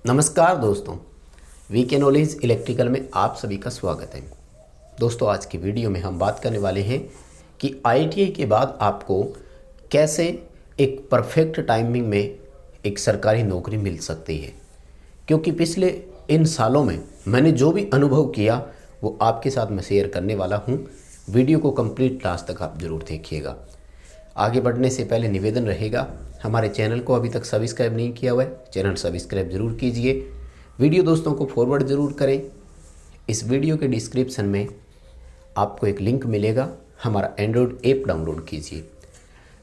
नमस्कार दोस्तों, VK knowledge electrical में आप सभी का स्वागत है। दोस्तों, आज की वीडियो में हम बात करने वाले हैं कि आईटीआई के बाद आपको कैसे एक परफेक्ट टाइमिंग में एक सरकारी नौकरी मिल सकती है। क्योंकि पिछले इन सालों में मैंने जो भी अनुभव किया वो आपके साथ मैं शेयर करने वाला हूँ। वीडियो को कंप्लीट लास्ट तक आप ज़रूर देखिएगा। आगे बढ़ने से पहले निवेदन रहेगा, हमारे चैनल को अभी तक सब्सक्राइब नहीं किया हुआ है, चैनल सब्सक्राइब जरूर कीजिए। वीडियो दोस्तों को फॉरवर्ड ज़रूर करें। इस वीडियो के डिस्क्रिप्शन में आपको एक लिंक मिलेगा, हमारा एंड्रॉयड ऐप डाउनलोड कीजिए।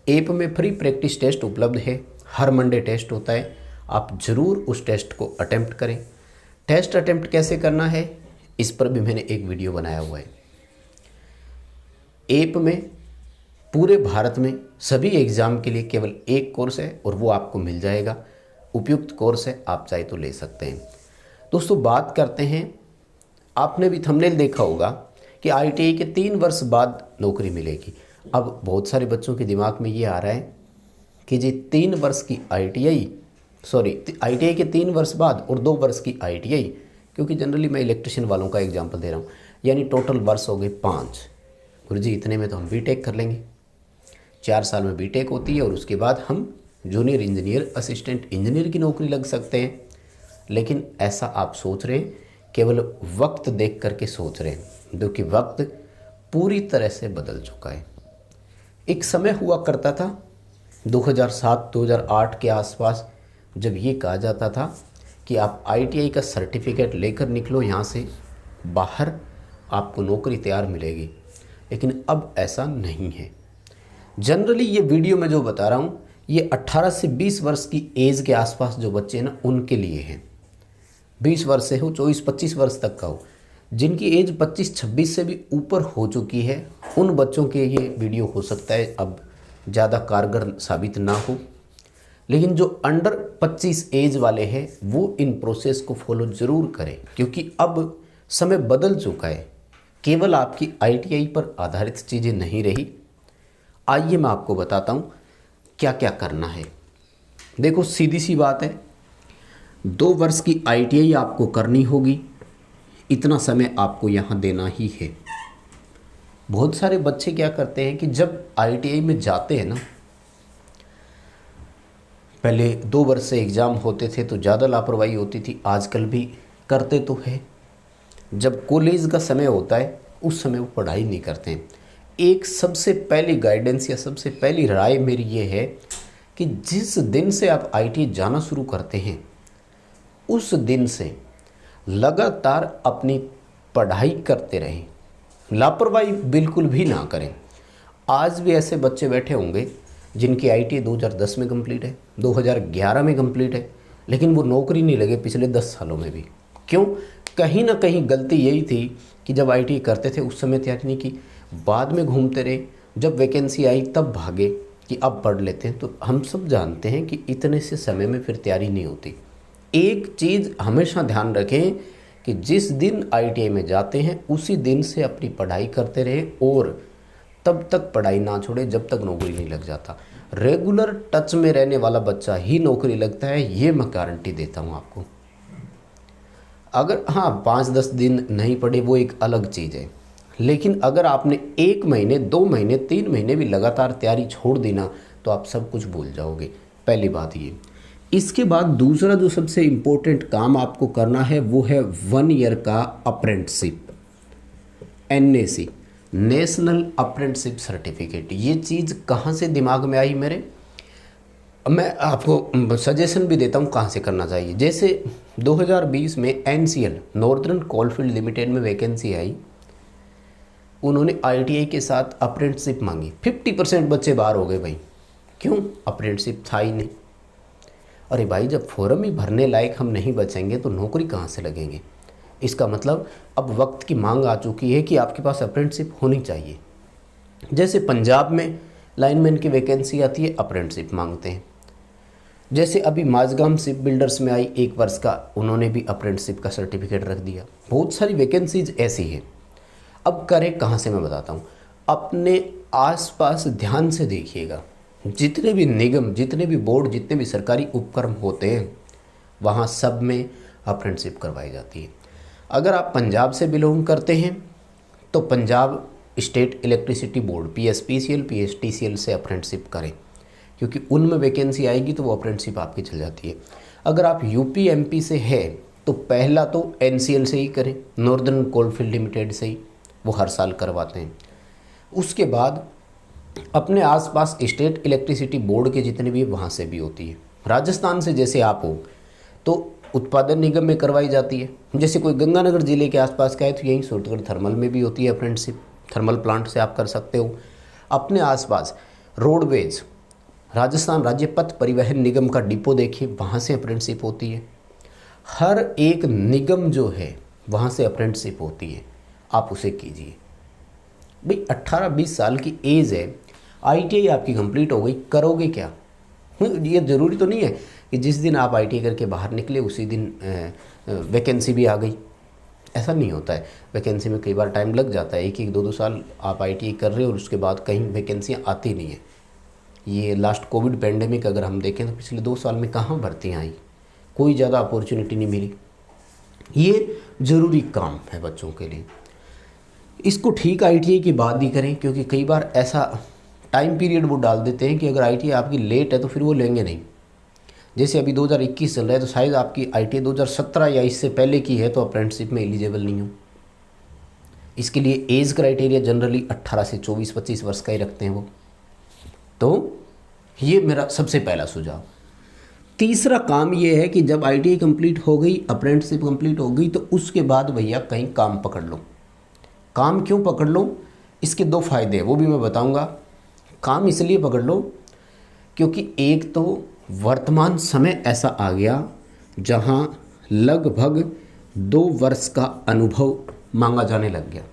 ऐप में फ्री प्रैक्टिस टेस्ट उपलब्ध है, हर मंडे टेस्ट होता है। आप ज़रूर उस टेस्ट को अटेम्प्ट करें। टेस्ट अटेम्प्ट कैसे करना है इस पर भी मैंने एक वीडियो बनाया हुआ है। ऐप में पूरे भारत में सभी एग्ज़ाम के लिए केवल एक कोर्स है और वो आपको मिल जाएगा। उपयुक्त कोर्स है, आप चाहे तो ले सकते हैं। दोस्तों, बात करते हैं, आपने भी थंबनेल देखा होगा कि आईटीआई के 3 वर्ष बाद नौकरी मिलेगी। अब बहुत सारे बच्चों के दिमाग में ये आ रहा है कि जी 3 वर्ष की आईटीआई के 3 वर्ष बाद और 2 वर्ष की आईटीआई, क्योंकि जनरली मैं इलेक्ट्रिशियन वालों का एग्जाम्पल दे रहा हूँ, यानी टोटल वर्ष हो गए 5। गुरुजी इतने में तो हम बीटेक कर लेंगे। 4 साल में बीटेक होती है और उसके बाद हम जूनियर इंजीनियर, असिस्टेंट इंजीनियर की नौकरी लग सकते हैं। लेकिन ऐसा आप सोच रहे हैं, केवल वक्त देख करके सोच रहे हैं, क्योंकि वक्त पूरी तरह से बदल चुका है। एक समय हुआ करता था 2007-2008 के आसपास, जब ये कहा जाता था कि आप आईटीआई का सर्टिफिकेट लेकर निकलो यहाँ से बाहर, आपको नौकरी तैयार मिलेगी। लेकिन अब ऐसा नहीं है। जनरली ये वीडियो में जो बता रहा हूँ ये 18 से 20 वर्ष की एज के आसपास जो बच्चे हैं ना, उनके लिए हैं। 20 वर्ष से हो, 24-25 वर्ष तक का हो, जिनकी एज 25-26 से भी ऊपर हो चुकी है, उन बच्चों के ये वीडियो हो सकता है अब ज़्यादा कारगर साबित ना हो। लेकिन जो अंडर 25 एज वाले हैं वो इन प्रोसेस को फॉलो ज़रूर करें, क्योंकि अब समय बदल चुका है। केवल आपकी आईटीआई पर आधारित चीज़ें नहीं रही। आइए मैं आपको बताता हूँ क्या क्या करना है। देखो, सीधी सी बात है, 2 वर्ष की आईटीआई आपको करनी होगी। इतना समय आपको यहाँ देना ही है। बहुत सारे बच्चे क्या करते हैं कि जब आईटीआई में जाते हैं ना, पहले 2 वर्ष से एग्ज़ाम होते थे तो ज़्यादा लापरवाही होती थी, आजकल भी करते तो है। जब कॉलेज का समय होता है उस समय वो पढ़ाई नहीं करते हैं। एक सबसे पहली गाइडेंस या सबसे पहली राय मेरी ये है कि जिस दिन से आप आईटीआई जाना शुरू करते हैं उस दिन से लगातार अपनी पढ़ाई करते रहें, लापरवाही बिल्कुल भी ना करें। आज भी ऐसे बच्चे बैठे होंगे जिनकी आईटीआई 2010 में कंप्लीट है, 2011 में कंप्लीट है, लेकिन वो नौकरी नहीं लगे पिछले 10 सालों में भी। क्यों? कहीं ना कहीं गलती यही थी कि जब आईटीआई करते थे उस समय तैयारी नहीं की, बाद में घूमते रहे, जब वैकेंसी आई तब भागे कि अब पढ़ लेते हैं। तो हम सब जानते हैं कि इतने से समय में फिर तैयारी नहीं होती। एक चीज़ हमेशा ध्यान रखें कि जिस दिन आईटीआई में जाते हैं उसी दिन से अपनी पढ़ाई करते रहें और तब तक पढ़ाई ना छोड़े जब तक नौकरी नहीं लग जाता। रेगुलर टच में रहने वाला बच्चा ही नौकरी लगता है, ये मैं गारंटी देता हूँ आपको। अगर हाँ 5-10 दिन नहीं पढ़े वो एक अलग चीज़ है, लेकिन अगर आपने 1 महीने, 2 महीने, 3 महीने भी लगातार तैयारी छोड़ दी ना तो आप सब कुछ भूल जाओगे। पहली बात ये। इसके बाद दूसरा जो सबसे इम्पोर्टेंट काम आपको करना है वो है 1 ईयर का apprenticeship, NAC, national apprenticeship certificate. ये चीज़ कहाँ से दिमाग में आई मेरे, मैं आपको सजेशन भी देता हूँ कहाँ से करना चाहिए। जैसे 2020 में एनसीएल, नॉर्दर्न कोलफील्ड लिमिटेड में वैकेंसी आई, उन्होंने आईटीआई के साथ अप्रेंटिसशिप मांगी। 50% बच्चे बाहर हो गए भाई। क्यों? अप्रेंटिसशिप था ही नहीं। अरे भाई, जब फॉर्म ही भरने लायक हम नहीं बचेंगे तो नौकरी कहाँ से लगेंगे? इसका मतलब अब वक्त की मांग आ चुकी है कि आपके पास अप्रेंटिसशिप होनी चाहिए। जैसे पंजाब में लाइनमैन की वैकेंसी आती है, अप्रेंटिसशिप मांगते हैं। जैसे अभी माझगाम शिप बिल्डर्स में आई 1 वर्ष का, उन्होंने भी अप्रेंटिसशिप का सर्टिफिकेट रख दिया। बहुत सारी वैकेंसीज ऐसी है। अब करें कहाँ से, मैं बताता हूँ। अपने आसपास ध्यान से देखिएगा, जितने भी निगम, जितने भी बोर्ड, जितने भी सरकारी उपक्रम होते हैं वहाँ सब में अप्रेंटिसशिप करवाई जाती है। अगर आप पंजाब से बिलोंग करते हैं तो Punjab state electricity board PSPCL PSTCL से अप्रेंटिसशिप करें, क्योंकि उनमें वैकेंसी आएगी तो वो अप्रेंटिसशिप आपकी चल जाती है। अगर आप UP MP से है तो पहला तो NCL से ही करें, नॉर्दर्न कोलफील्ड लिमिटेड से ही, वो हर साल करवाते हैं। उसके बाद अपने आसपास स्टेट इलेक्ट्रिसिटी बोर्ड के जितने भी वहाँ से भी होती है। राजस्थान से जैसे आप हो तो उत्पादन निगम में करवाई जाती है। जैसे कोई गंगानगर ज़िले के आसपास का है तो यहीं सूरतगढ़ थर्मल में भी होती है अप्रेंटिसशिप, थर्मल प्लांट से आप कर सकते हो। अपने आसपास रोडवेज, राजस्थान राज्य पथ परिवहन निगम का डिपो देखिए, वहाँ से अप्रेंटिसशिप होती है। हर एक निगम जो है वहाँ से अप्रेंटिसशिप होती है, आप उसे कीजिए। भाई 18-20 साल की एज है, ITI आपकी कंप्लीट हो गई, करोगे क्या? ये ज़रूरी तो नहीं है कि जिस दिन आप ITI करके बाहर निकले उसी दिन वैकेंसी भी आ गई, ऐसा नहीं होता है। वैकेंसी में कई बार टाइम लग जाता है, 1-2 साल आप ITI कर रहे हो और उसके बाद कहीं वैकेंसियाँ आती नहीं है। ये लास्ट कोविड पेंडेमिक अगर हम देखें तो पिछले 2 साल में कहाँ भर्तियाँ आई, कोई ज़्यादा अपॉर्चुनिटी नहीं मिली। ये ज़रूरी काम है बच्चों के लिए, इसको ठीक ITI की बात ही करें, क्योंकि कई बार ऐसा टाइम पीरियड वो डाल देते हैं कि अगर ITI आपकी लेट है तो फिर वो लेंगे नहीं। जैसे अभी 2021 चल रहा है तो शायद आपकी ITI 2017 या इससे पहले की है तो अप्रेंटिसशिप में एलिजिबल नहीं हो। इसके लिए एज क्राइटेरिया जनरली 18 से 24-25 वर्ष का ही रखते हैं वो। तो ये मेरा सबसे पहला सुझाव। तीसरा काम ये है कि जब ITI कंप्लीट हो गई, अप्रेंटिसशिप कंप्लीट हो गई, तो उसके बाद भैया कहीं काम पकड़ लो। काम क्यों पकड़ लो? इसके 2 फायदे हैं, वो भी मैं बताऊंगा। काम इसलिए पकड़ लो क्योंकि एक तो वर्तमान समय ऐसा आ गया जहां लगभग 2 वर्ष का अनुभव मांगा जाने लग गया।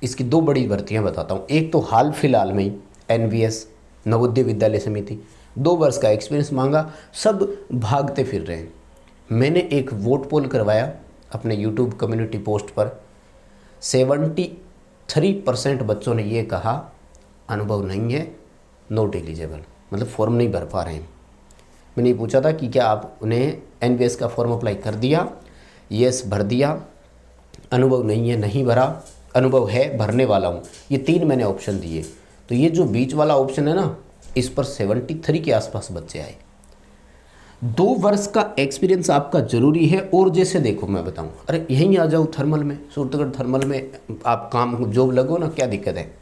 इसकी 2 बड़ी भर्तियां बताता हूं। एक तो हाल फिलहाल में ही NVS नवोदय विद्यालय समिति 2 वर्ष का एक्सपीरियंस मांगा, सब भागते फिर रहे हैं। मैंने एक वोट पोल करवाया अपने YouTube कम्युनिटी पोस्ट पर, 73% बच्चों ने ये कहा अनुभव नहीं है, नॉट एलिजिबल, मतलब फॉर्म नहीं भर पा रहे हैं। मैंने ये पूछा था कि क्या आप उन्हें NVS का फॉर्म अप्लाई कर दिया? यस, भर दिया। अनुभव नहीं है, नहीं भरा। अनुभव है, भरने वाला हूँ। ये 3 मैंने ऑप्शन दिए। तो ये जो बीच वाला ऑप्शन है ना, इस पर 73 के आसपास बच्चे आए। 2 वर्ष का एक्सपीरियंस आपका ज़रूरी है। और जैसे देखो मैं बताऊं, अरे यहीं आ जाओ थर्मल में, सूरतगढ़ थर्मल में आप काम जॉब लगो ना, क्या दिक्कत है?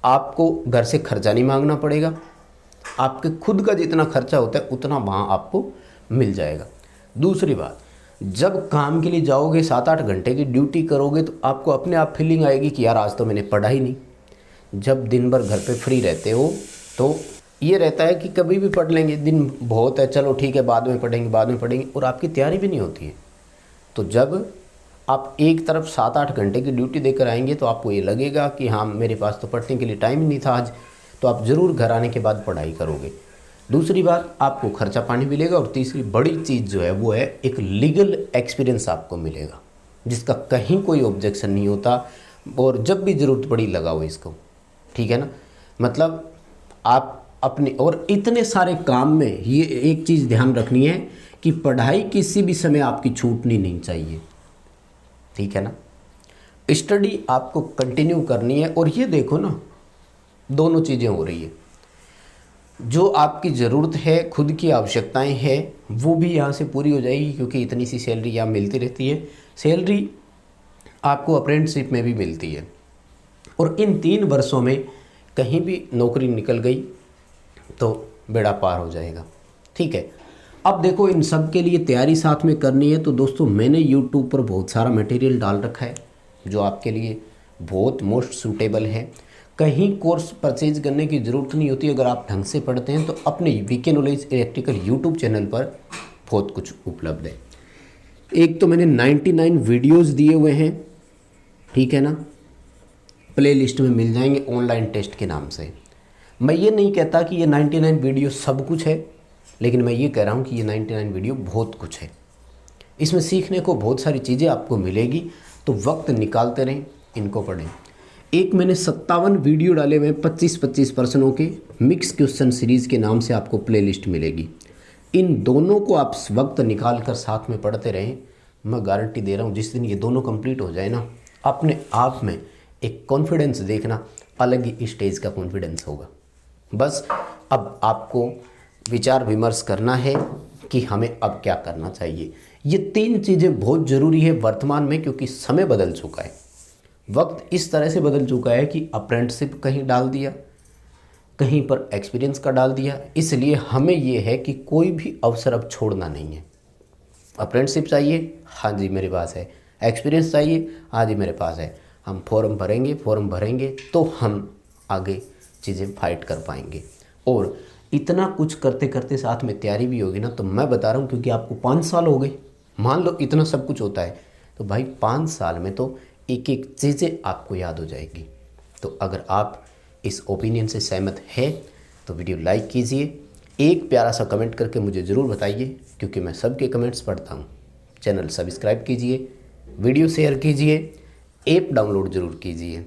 आपको घर से खर्चा नहीं मांगना पड़ेगा, आपके खुद का जितना खर्चा होता है उतना वहाँ आपको मिल जाएगा। दूसरी बात, जब काम के लिए जाओगे 7-8 घंटे की ड्यूटी करोगे तो आपको अपने आप फीलिंग आएगी कि यार आज तो मैंने पढ़ा ही नहीं। जब दिन भर घर पे फ्री रहते हो तो ये रहता है कि कभी भी पढ़ लेंगे, दिन बहुत है, चलो ठीक है बाद में पढ़ेंगे, और आपकी तैयारी भी नहीं होती है। तो जब आप एक तरफ 7-8 घंटे की ड्यूटी देकर आएंगे तो आपको ये लगेगा कि हाँ मेरे पास तो पढ़ने के लिए टाइम ही नहीं था आज, तो आप ज़रूर घर आने के बाद पढ़ाई करोगे। दूसरी बात, आपको खर्चा पानी मिलेगा। और तीसरी बड़ी चीज़ जो है वो है एक लीगल एक्सपीरियंस आपको मिलेगा, जिसका कहीं कोई ऑब्जेक्शन नहीं होता, और जब भी ज़रूरत पड़ी लगाओ इसको, ठीक है ना। मतलब आप अपने, और इतने सारे काम में ये एक चीज़ ध्यान रखनी है कि पढ़ाई किसी भी समय आपकी छूटनी नहीं चाहिए, ठीक है ना। स्टडी आपको कंटिन्यू करनी है। और ये देखो ना, दोनों चीज़ें हो रही है, जो आपकी ज़रूरत है, खुद की आवश्यकताएं हैं, वो भी यहाँ से पूरी हो जाएगी, क्योंकि इतनी सी सैलरी यहाँ मिलती रहती है। सैलरी आपको अप्रेंटिसशिप में भी मिलती है। और इन 3 वर्षों में कहीं भी नौकरी निकल गई तो बेड़ा पार हो जाएगा, ठीक है। अब देखो, इन सब के लिए तैयारी साथ में करनी है। तो दोस्तों, मैंने YouTube पर बहुत सारा मटेरियल डाल रखा है जो आपके लिए बहुत मोस्ट सूटेबल है। कहीं कोर्स परचेज करने की ज़रूरत नहीं होती। अगर आप ढंग से पढ़ते हैं तो अपने VK knowledge electrical YouTube channel पर बहुत कुछ उपलब्ध है। एक तो मैंने 99 वीडियोस दिए हुए हैं, ठीक है ना, प्ले लिस्ट में मिल जाएंगे ऑनलाइन टेस्ट के नाम से। मैं ये नहीं कहता कि ये 99 वीडियो सब कुछ है, लेकिन मैं ये कह रहा हूँ कि ये 99 वीडियो बहुत कुछ है। इसमें सीखने को बहुत सारी चीज़ें आपको मिलेगी, तो वक्त निकालते रहें, इनको पढ़ें। एक मैंने 57 वीडियो डाले हुए 25-25 प्रश्नों के मिक्स क्वेश्चन सीरीज़ के नाम से आपको प्लेलिस्ट मिलेगी। इन दोनों को आप वक्त निकाल कर साथ में पढ़ते रहें, मैं गारंटी दे रहा हूँ जिस दिन ये दोनों कंप्लीट हो जाए ना, अपने आप में एक कॉन्फिडेंस देखना, अलग ही स्टेज का कॉन्फिडेंस होगा। बस अब आपको विचार विमर्श करना है कि हमें अब क्या करना चाहिए। ये 3 चीज़ें बहुत ज़रूरी है वर्तमान में, क्योंकि समय बदल चुका है, वक्त इस तरह से बदल चुका है कि अप्रेंटिसशिप कहीं डाल दिया, कहीं पर एक्सपीरियंस का डाल दिया। इसलिए हमें ये है कि कोई भी अवसर अब छोड़ना नहीं है। अप्रेंटिसशिप चाहिए, हाँ जी मेरे पास है। एक्सपीरियंस चाहिए, हाँ जी मेरे पास है। हम फॉर्म भरेंगे तो हम आगे चीज़ें फाइट कर पाएंगे। और इतना कुछ करते करते साथ में तैयारी भी होगी ना, तो मैं बता रहा हूँ, क्योंकि आपको 5 साल हो गए, मान लो इतना सब कुछ होता है, तो भाई 5 साल में तो एक एक चीज़ें आपको याद हो जाएगी। तो अगर आप इस ओपिनियन से सहमत है तो वीडियो लाइक कीजिए, एक प्यारा सा कमेंट करके मुझे ज़रूर बताइए, क्योंकि मैं सबके कमेंट्स पढ़ता हूँ। चैनल सब्सक्राइब कीजिए, वीडियो शेयर कीजिए, ऐप डाउनलोड ज़रूर कीजिए।